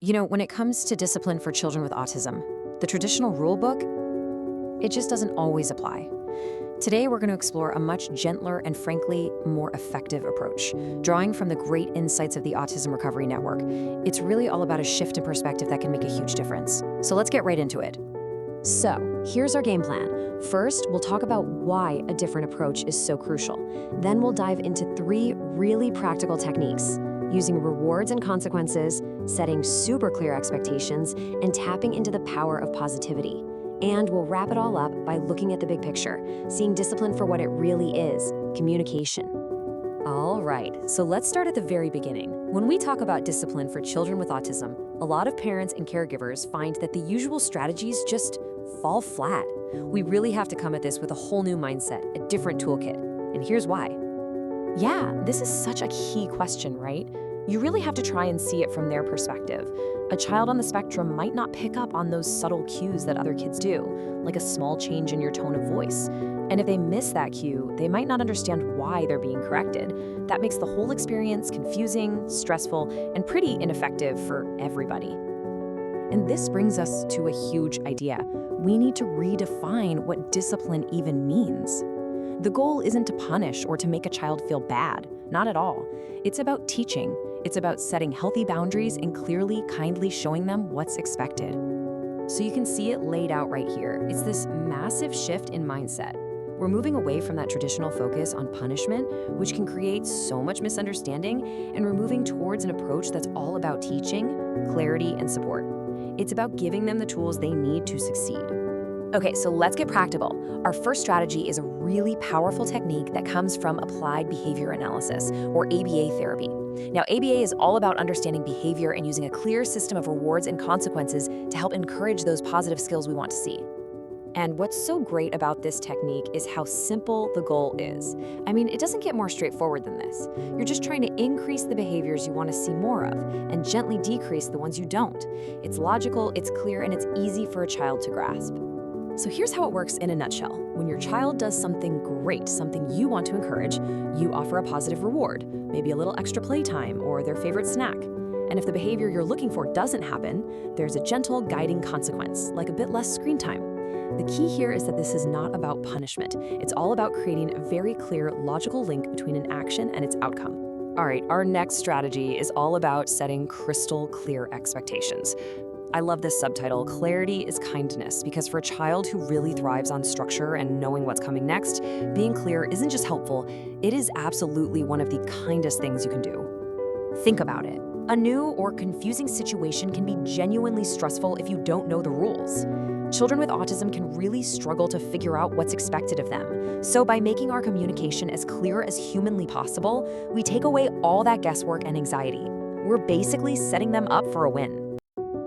When it comes to discipline for children with autism, the traditional rule book, it just doesn't always apply. Today, we're going to explore a much gentler and frankly more effective approach, drawing from the great insights of the Autism Recovery Network. It's really all about a shift in perspective that can make a huge difference. So let's get right into it. So, here's our game plan. First, we'll talk about why a different approach is so crucial. Then we'll dive into 3 really practical techniques, using rewards and consequences, setting super clear expectations, and tapping into the power of positivity. And we'll wrap it all up by looking at the big picture, seeing discipline for what it really is, communication. All right, so let's start at the very beginning. When we talk about discipline for children with autism, a lot of parents and caregivers find that the usual strategies just fall flat. We really have to come at this with a whole new mindset, a different toolkit. And here's why. Yeah, this is such a key question, right? You really have to try and see it from their perspective. A child on the spectrum might not pick up on those subtle cues that other kids do, like a small change in your tone of voice. And if they miss that cue, they might not understand why they're being corrected. That makes the whole experience confusing, stressful, and pretty ineffective for everybody. And this brings us to a huge idea. We need to redefine what discipline even means. The goal isn't to punish or to make a child feel bad, not at all. It's about teaching. It's about setting healthy boundaries and clearly, kindly showing them what's expected. So you can see it laid out right here. It's this massive shift in mindset. We're moving away from that traditional focus on punishment, which can create so much misunderstanding, and we're moving towards an approach that's all about teaching, clarity, and support. It's about giving them the tools they need to succeed. Okay, so let's get practical. Our first strategy is a really powerful technique that comes from applied behavior analysis, or ABA therapy. Now, ABA is all about understanding behavior and using a clear system of rewards and consequences to help encourage those positive skills we want to see. And what's so great about this technique is how simple the goal is. I mean, it doesn't get more straightforward than this. You're just trying to increase the behaviors you want to see more of and gently decrease the ones you don't. It's logical, it's clear, and it's easy for a child to grasp. So here's how it works in a nutshell. When your child does something great, something you want to encourage, you offer a positive reward, maybe a little extra playtime or their favorite snack. And if the behavior you're looking for doesn't happen, there's a gentle guiding consequence, like a bit less screen time. The key here is that this is not about punishment. It's all about creating a very clear, logical link between an action and its outcome. All right, our next strategy is all about setting crystal clear expectations. I love this subtitle, Clarity is Kindness, because for a child who really thrives on structure and knowing what's coming next, being clear isn't just helpful, it is absolutely one of the kindest things you can do. Think about it. A new or confusing situation can be genuinely stressful if you don't know the rules. Children with autism can really struggle to figure out what's expected of them. So by making our communication as clear as humanly possible, we take away all that guesswork and anxiety. We're basically setting them up for a win.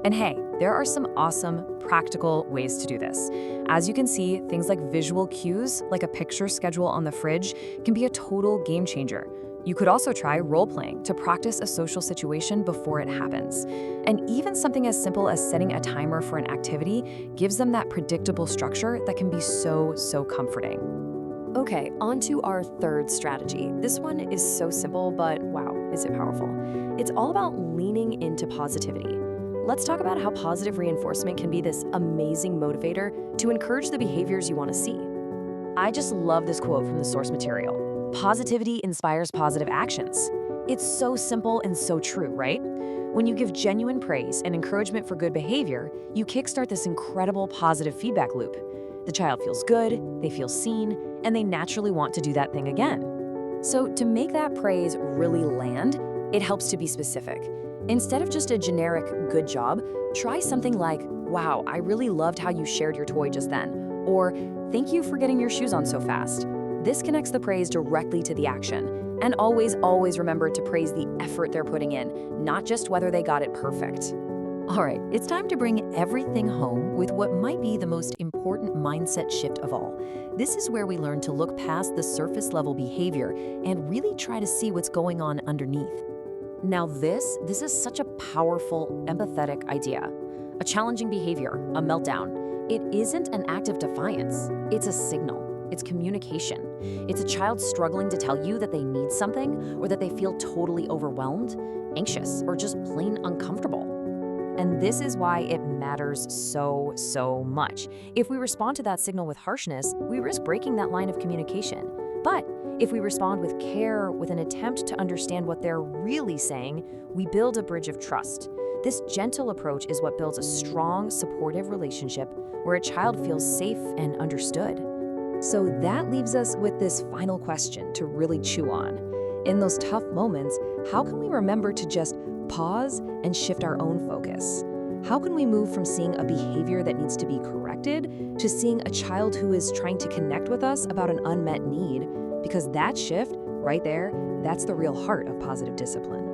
And hey, there are some awesome, practical ways to do this. As you can see, things like visual cues, like a picture schedule on the fridge, can be a total game changer. You could also try role-playing to practice a social situation before it happens. And even something as simple as setting a timer for an activity gives them that predictable structure that can be so comforting. Okay, on to our third strategy. This one is so simple, but wow, is it powerful. It's all about leaning into positivity. Let's talk about how positive reinforcement can be this amazing motivator to encourage the behaviors you want to see. I just love this quote from the source material. Positivity inspires positive actions. It's so simple and so true, right? When you give genuine praise and encouragement for good behavior, you kickstart this incredible positive feedback loop. The child feels good, they feel seen, and they naturally want to do that thing again. So to make that praise really land, it helps to be specific. Instead of just a generic good job, try something like, wow, I really loved how you shared your toy just then, or thank you for getting your shoes on so fast. This connects the praise directly to the action. And always remember to praise the effort they're putting in, not just whether they got it perfect. All right, it's time to bring everything home with what might be the most important mindset shift of all. This is where we learn to look past the surface level behavior and really try to see what's going on underneath. Now this is such a powerful, empathetic idea. A challenging behavior, a meltdown, it isn't an act of defiance. It's a signal. It's communication. It's a child struggling to tell you that they need something or that they feel totally overwhelmed, anxious, or just plain uncomfortable. And this is why it matters so much. If we respond to that signal with harshness, we risk breaking that line of communication. But if we respond with care, with an attempt to understand what they're really saying, we build a bridge of trust. This gentle approach is what builds a strong, supportive relationship where a child feels safe and understood. So that leaves us with this final question to really chew on. In those tough moments, how can we remember to just pause and shift our own focus? How can we move from seeing a behavior that needs to be corrected to seeing a child who is trying to connect with us about an unmet need? Because that shift, right there, that's the real heart of positive discipline.